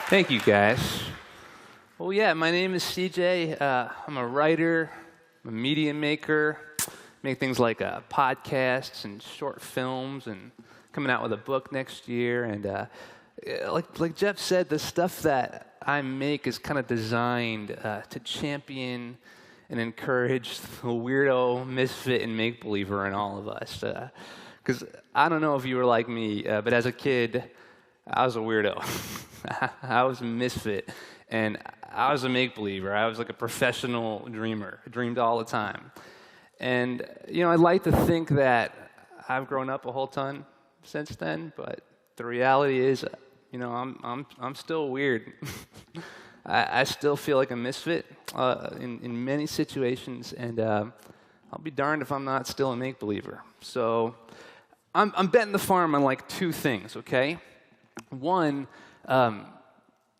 Thank you, guys. Well, yeah, my name is CJ. I'm a writer, I'm a media maker, make things like podcasts and short films, and coming out with a book next year. And like Jeff said, the stuff that I make is kind of designed to champion and encourage the weirdo, misfit, and make-believer in all of us. Because I don't know if you were like me, but as a kid, I was a weirdo. I was a misfit, and I was a make-believer. I was like a professional dreamer. I dreamed all the time. And, I'd like to think that I've grown up a whole ton since then, but the reality is, I'm still weird. I still feel like a misfit in many situations, and I'll be darned if I'm not still a make-believer. So I'm betting the farm on like two things, okay? One,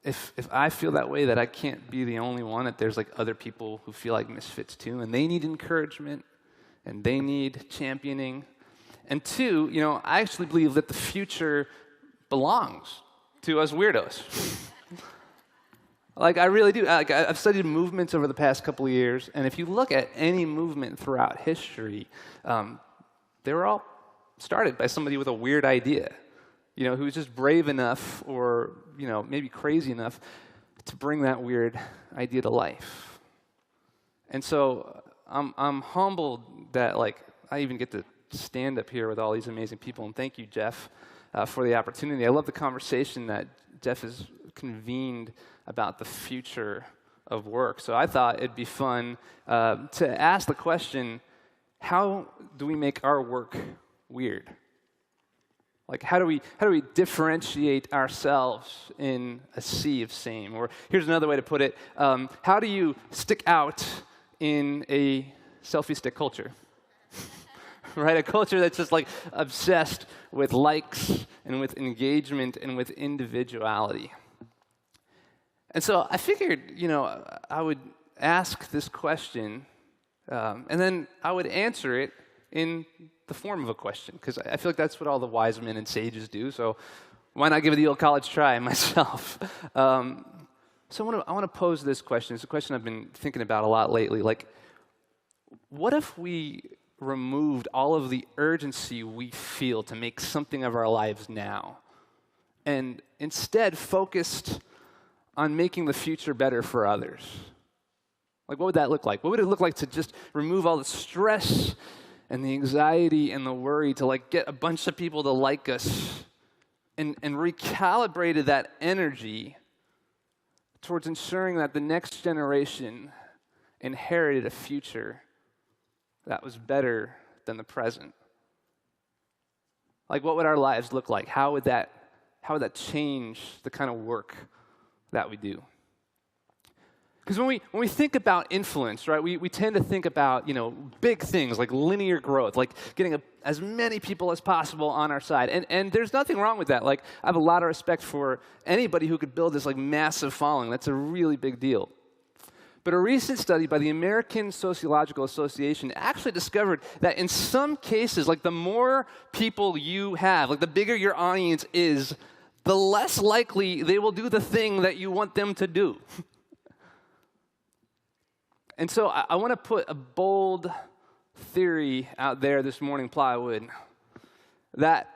if I feel that way, that I can't be the only one, that there's like other people who feel like misfits too, and they need encouragement, and they need championing. And two, I actually believe that the future belongs to us weirdos. Like, I really do. I've studied movements over the past couple of years, and if you look at any movement throughout history, they were all started by somebody with a weird idea. Who was just brave enough or, maybe crazy enough to bring that weird idea to life. And so I'm humbled that, I even get to stand up here with all these amazing people. And thank you, Jeff, for the opportunity. I love the conversation that Jeff has convened about the future of work. So I thought it'd be fun to ask the question, how do we make our work weird? Like, how do we differentiate ourselves in a sea of same? Or here's another way to put it. How do you stick out in a selfie stick culture? Right? A culture that's just like obsessed with likes and with engagement and with individuality. And so I figured, I would ask this question, and then I would answer it in the form of a question, because I feel like that's what all the wise men and sages do, so why not give it the old college try myself? So I want to pose this question. It's a question I've been thinking about a lot lately. Like, what if we removed all of the urgency we feel to make something of our lives now, and instead focused on making the future better for others? Like, what would that look like? What would it look like to just remove all the stress and the anxiety and the worry to get a bunch of people to like us, and recalibrated that energy towards ensuring that the next generation inherited a future that was better than the present? Like, what would our lives look like? How would that change the kind of work that we do? Because when we think about influence, right, we tend to think about, big things like linear growth, like getting as many people as possible on our side. And there's nothing wrong with that. Like, I have a lot of respect for anybody who could build this massive following. That's a really big deal. But a recent study by the American Sociological Association actually discovered that in some cases, the more people you have, the bigger your audience is, the less likely they will do the thing that you want them to do. And so I want to put a bold theory out there this morning, Plywood, that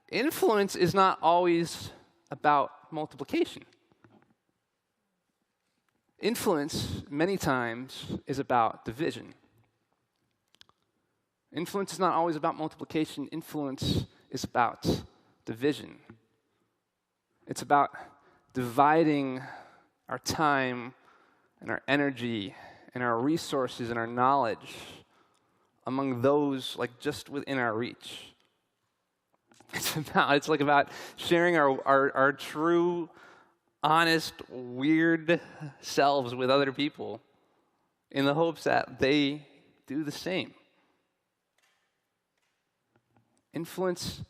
influence is not always about multiplication. Influence, many times, is about division. Influence is not always about multiplication. Influence is about division. It's about dividing our time and our energy and our resources and our knowledge among those just within our reach. It's about sharing our true, honest, weird selves with other people in the hopes that they do the same. Influence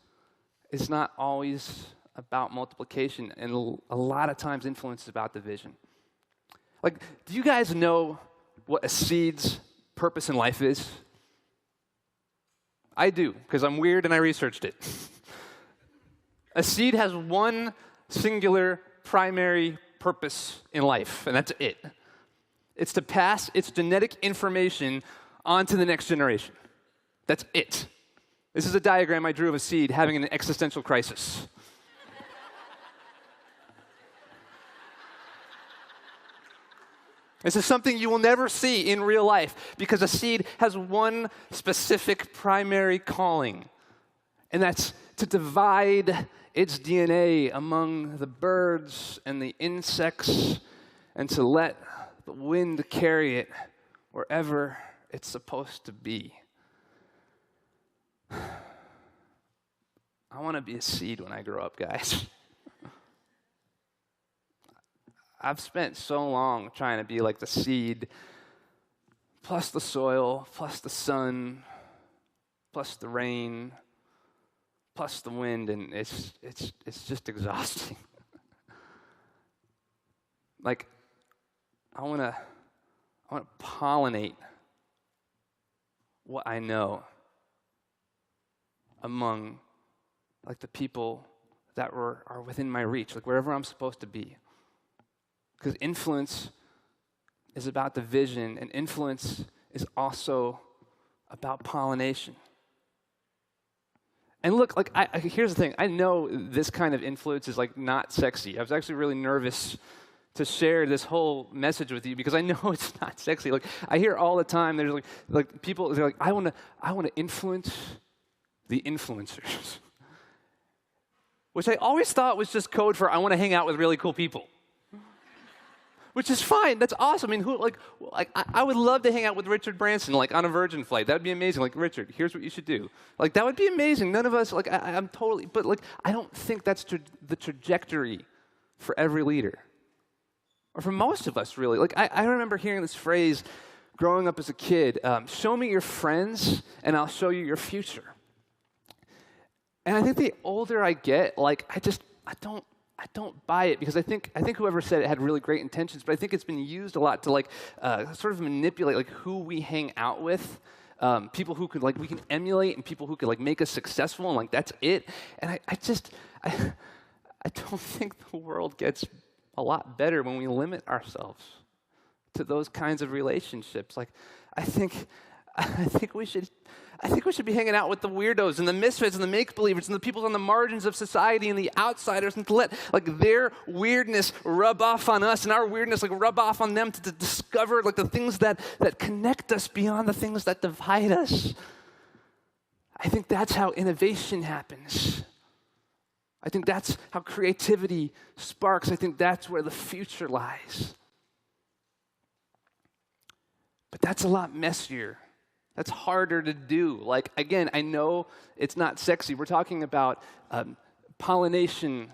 is not always about multiplication, and a lot of times influence is about division. Do you guys know what a seed's purpose in life is? I do, because I'm weird and I researched it. A seed has one singular primary purpose in life, and that's it. It's to pass its genetic information on to the next generation. That's it. This is a diagram I drew of a seed having an existential crisis. This is something you will never see in real life because a seed has one specific primary calling, and that's to divide its DNA among the birds and the insects and to let the wind carry it wherever it's supposed to be. I want to be a seed when I grow up, guys. I've spent so long trying to be like the seed, plus the soil, plus the sun, plus the rain, plus the wind, and it's just exhausting. Like, I want to pollinate what I know among like the people that are within my reach, like wherever I'm supposed to be. Because influence is about division, and influence is also about pollination. And look, like here's the thing. I know this kind of influence is like not sexy. I was actually really nervous to share this whole message with you because I know it's not sexy. Like I hear all the time, there's like people, they're like, I want to influence the influencers, which I always thought was just code for I want to hang out with really cool people. Which is fine. That's awesome. I mean, I would love to hang out with Richard Branson, like on a Virgin flight. That would be amazing. Like, Richard, here's what you should do. Like, that would be amazing. None of us, like, I'm totally, but like, I don't think that's the trajectory for every leader, or for most of us, really. Like, I remember hearing this phrase growing up as a kid: "Show me your friends, and I'll show you your future." And I think the older I get, like, I don't buy it because I think whoever said it had really great intentions, but I think it's been used a lot to like sort of manipulate like who we hang out with, people who could like we can emulate, and people who could like make us successful, and like that's it. And I don't think the world gets a lot better when we limit ourselves to those kinds of relationships. Like I think we should be hanging out with the weirdos and the misfits and the make-believers and the people on the margins of society and the outsiders, and to let like their weirdness rub off on us and our weirdness like rub off on them, to discover like the things that connect us beyond the things that divide us. I think that's how innovation happens. I think that's how creativity sparks. I think that's where the future lies. But that's a lot messier. That's harder to do. Like, again, I know it's not sexy. We're talking about pollination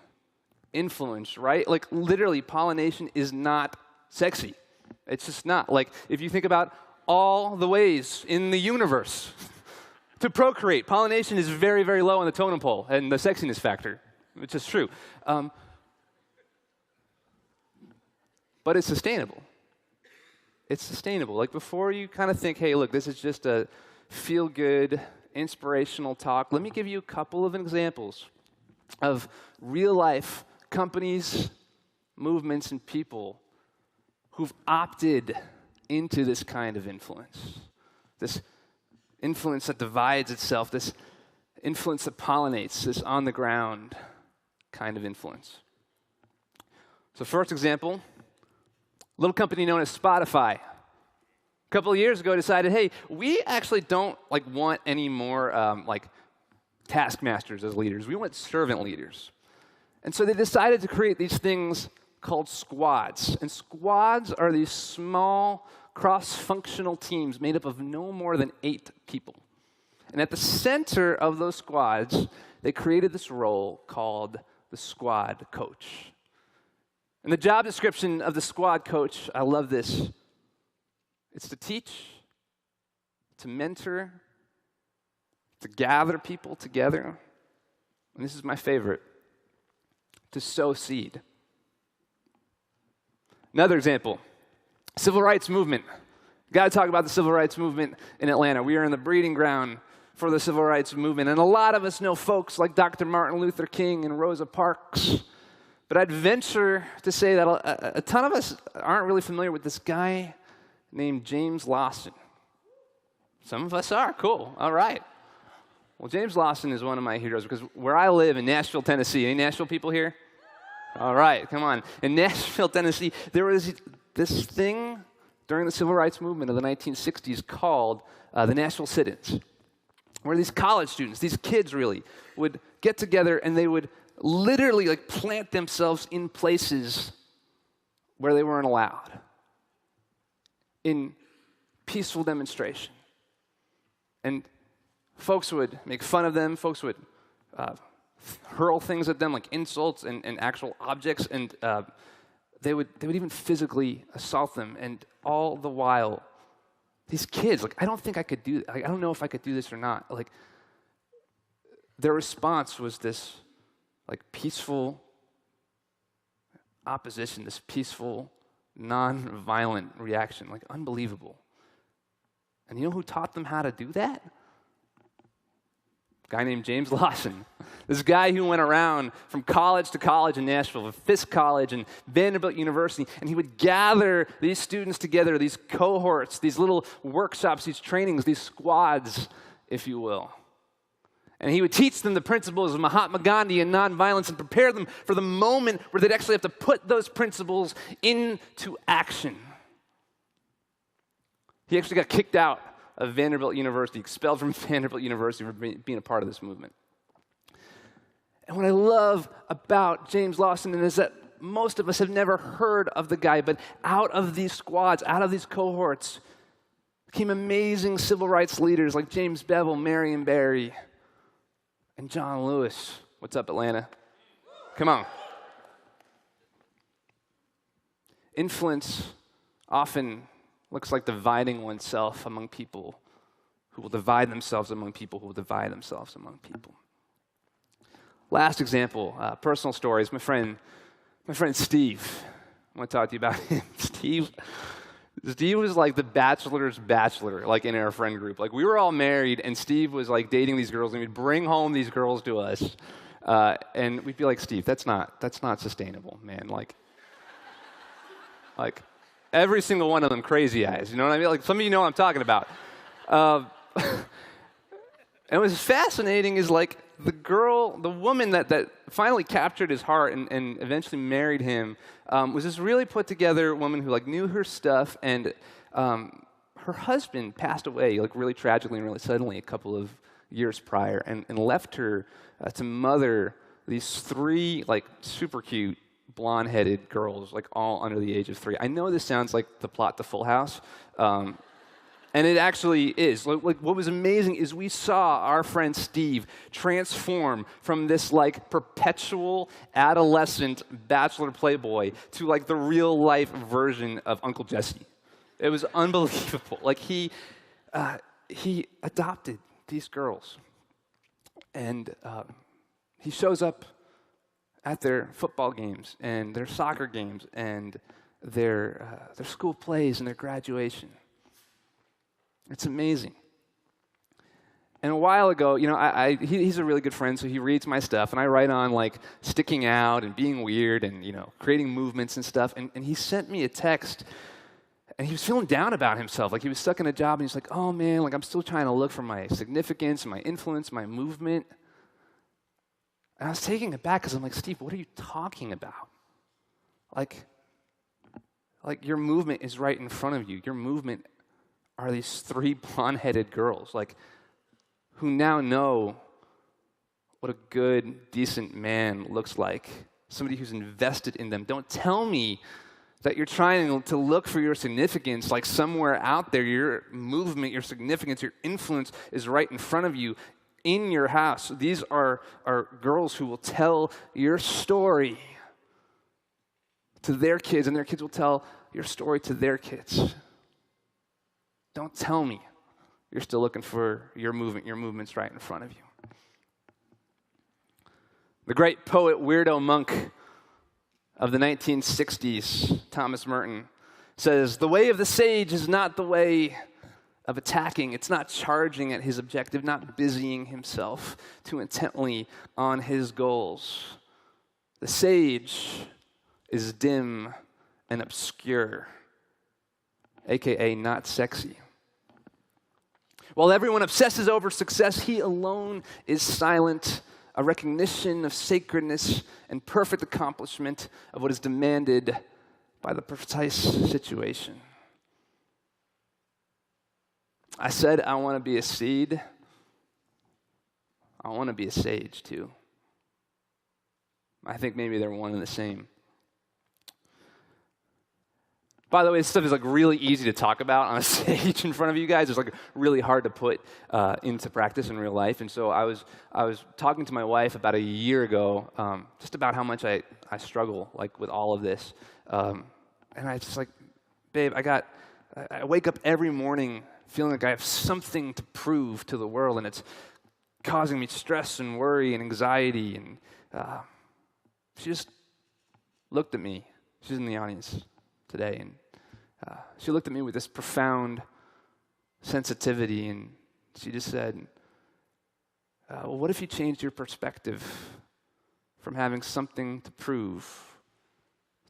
influence, right? Like, literally, pollination is not sexy. It's just not. Like, if you think about all the ways in the universe to procreate, pollination is very, very low on the totem pole and the sexiness factor, which is true. But it's sustainable. It's sustainable. Like before you kind of think, hey, look, this is just a feel-good, inspirational talk, let me give you a couple of examples of real-life companies, movements, and people who've opted into this kind of influence. This influence that divides itself, this influence that pollinates, this on-the-ground kind of influence. So first example, little company known as Spotify. A couple of years ago decided, hey, we actually don't want any more taskmasters as leaders. We want servant leaders. And so they decided to create these things called squads. And squads are these small cross-functional teams made up of no more than 8 people. And at the center of those squads, they created this role called the squad coach. And the job description of the squad coach, I love this. It's to teach, to mentor, to gather people together. And this is my favorite, to sow seed. Another example, civil rights movement. Got to talk about the civil rights movement in Atlanta. We are in the breeding ground for the civil rights movement. And a lot of us know folks like Dr. Martin Luther King and Rosa Parks. But I'd venture to say that a ton of us aren't really familiar with this guy named James Lawson. Some of us are. Cool. All right. Well, James Lawson is one of my heroes because where I live in Nashville, Tennessee, any Nashville people here? All right, come on. In Nashville, Tennessee, there was this thing during the civil rights movement of the 1960s called the Nashville Sit-ins, where these college students, these kids really, would get together and they would literally like plant themselves in places where they weren't allowed in peaceful demonstration. And folks would make fun of them, folks would hurl things at them like insults and actual objects, and they would even physically assault them. And all the while, these kids, like, I don't think I could do, I don't know if I could do this or not. Like, their response was this, like, peaceful opposition, this peaceful, non-violent reaction, like, unbelievable. And you know who taught them how to do that? A guy named James Lawson. This guy who went around from college to college in Nashville, Fisk College and Vanderbilt University, and he would gather these students together, these cohorts, these little workshops, these trainings, these squads, if you will. And he would teach them the principles of Mahatma Gandhi and nonviolence and prepare them for the moment where they'd actually have to put those principles into action. He actually got kicked out of Vanderbilt University, expelled from Vanderbilt University for being a part of this movement. And what I love about James Lawson is that most of us have never heard of the guy, but out of these squads, out of these cohorts, came amazing civil rights leaders like James Bevel, Marion Barry, and John Lewis. What's up, Atlanta? Come on. Influence often looks like dividing oneself among people who will divide themselves among people who will divide themselves among people. Last example, personal stories. My friend Steve. I want to talk to you about him. Steve was like the bachelor's bachelor, like in our friend group. Like we were all married, and Steve was like dating these girls, and he'd bring home these girls to us, and we'd be like, Steve, that's not sustainable, man. Like every single one of them crazy eyes. You know what I mean? Like some of you know what I'm talking about. And what was fascinating is like the woman that finally captured his heart and eventually married him was this really put together woman who like knew her stuff, and her husband passed away like really tragically and really suddenly a couple of years prior, and left her to mother these three like super cute blonde-headed girls, like all under the age of 3. I know this sounds like the plot to Full House, and it actually is. Like what was amazing is we saw our friend Steve transform from this like perpetual adolescent bachelor playboy to like the real life version of Uncle Jesse. It was unbelievable. Like he adopted these girls, and he shows up at their football games and their soccer games and their school plays and their graduation. It's amazing. And a while ago, you know, he's a really good friend, so he reads my stuff, and I write on like sticking out and being weird and, you know, creating movements and stuff. And he sent me a text, and he was feeling down about himself. Like he was stuck in a job, and he's like, oh man, like I'm still trying to look for my significance, my influence, my movement. And I was taking it back because I'm like, Steve, what are you talking about? Like your movement is right in front of you. Your movement are these 3 blonde-headed girls, like, who now know what a good, decent man looks like, somebody who's invested in them. Don't tell me that you're trying to look for your significance like somewhere out there. Your movement, your significance, your influence is right in front of you in your house. These are girls who will tell your story to their kids, and their kids will tell your story to their kids. Don't tell me you're still looking for your movement. Your movement's right in front of you. The great poet, weirdo monk of the 1960s, Thomas Merton, says, the way of the sage is not the way of attacking. It's not charging at his objective, not busying himself too intently on his goals. The sage is dim and obscure, aka not sexy. While everyone obsesses over success, he alone is silent, a recognition of sacredness and perfect accomplishment of what is demanded by the precise situation. I said I want to be a seed. I want to be a sage too. I think maybe they're one and the same. By the way, this stuff is like really easy to talk about on a stage in front of you guys. It's like really hard to put into practice in real life. And so I was talking to my wife about a year ago, just about how much I struggle like with all of this. And I just like, babe, I wake up every morning feeling like I have something to prove to the world, and it's causing me stress and worry and anxiety. And she just looked at me. She's in the audience today, and she looked at me with this profound sensitivity, and she just said, well, what if you changed your perspective from having something to prove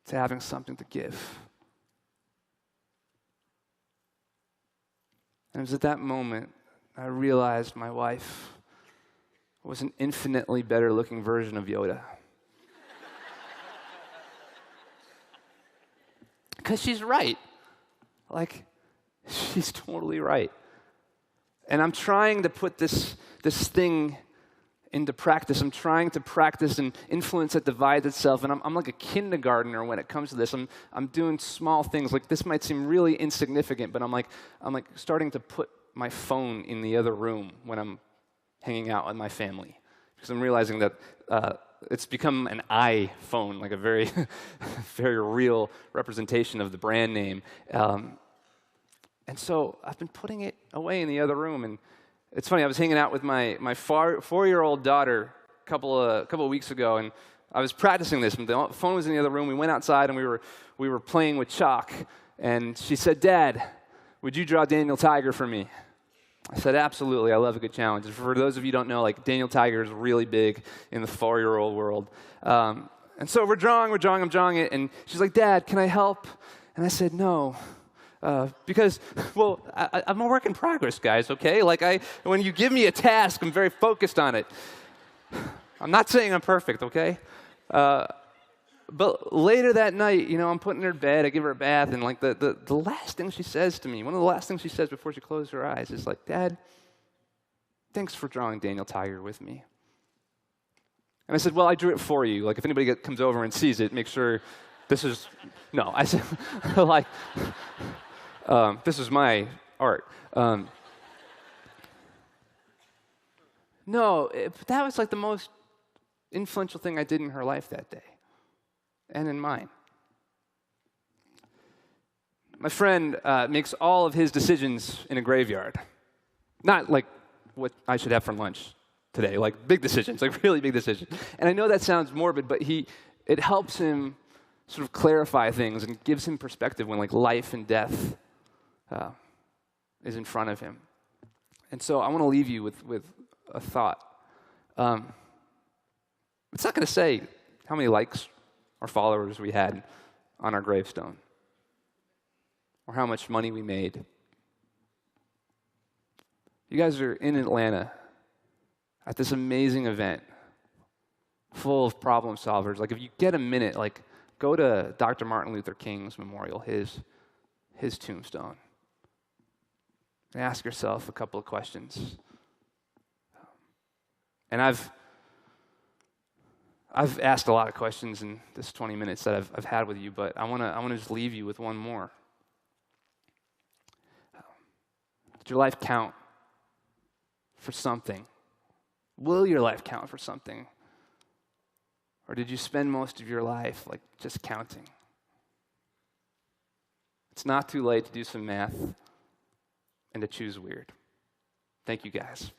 to having something to give? And it was at that moment I realized my wife was an infinitely better looking version of Yoda. Because she's right. Like, she's totally right. And I'm trying to put this thing into practice. I'm trying to practice an influence that divides itself. And I'm like a kindergartner when it comes to this. I'm doing small things. Like, this might seem really insignificant, but I'm like starting to put my phone in the other room when I'm hanging out with my family. Because I'm realizing that it's become an iPhone, like a very, very real representation of the brand name. And so I've been putting it away in the other room. And it's funny, I was hanging out with my 4-year-old daughter a couple of weeks ago, and I was practicing this. The phone was in the other room. We went outside, and we were playing with chalk. And she said, "Dad, would you draw Daniel Tiger for me?" I said, "Absolutely. I love a good challenge." And for those of you who don't know, like, Daniel Tiger is really big in the 4-year-old world. And so we're drawing, I'm drawing it, and she's like, "Dad, can I help?" And I said, "No. Because, well, I'm a work in progress, guys, okay? Like, when you give me a task, I'm very focused on it. I'm not saying I'm perfect, okay? But later that night, I'm putting her to bed, I give her a bath, and like the last thing she says to me, one of the last things she says before she closes her eyes is like, "Dad, thanks for drawing Daniel Tiger with me." And I said, "Well, I drew it for you. Like, if anybody comes over and sees it, make sure this is," no, I said, like, this is my art. No, that was like the most influential thing I did in her life that day, and in mine. My friend makes all of his decisions in a graveyard. Not like what I should have for lunch today, like big decisions, like really big decisions. And I know that sounds morbid, but it helps him sort of clarify things and gives him perspective when like life and death is in front of him. And so I want to leave you with a thought. It's not going to say how many likes or followers we had on our gravestone, or how much money we made. You guys are in Atlanta at this amazing event full of problem solvers. Like, if you get a minute, like, go to Dr. Martin Luther King's memorial, his tombstone, and ask yourself a couple of questions. And I've asked a lot of questions in this 20 minutes that I've had with you, but I want to just leave you with one more. Did your life count for something? Will your life count for something? Or did you spend most of your life like just counting? It's not too late to do some math and to choose weird. Thank you, guys.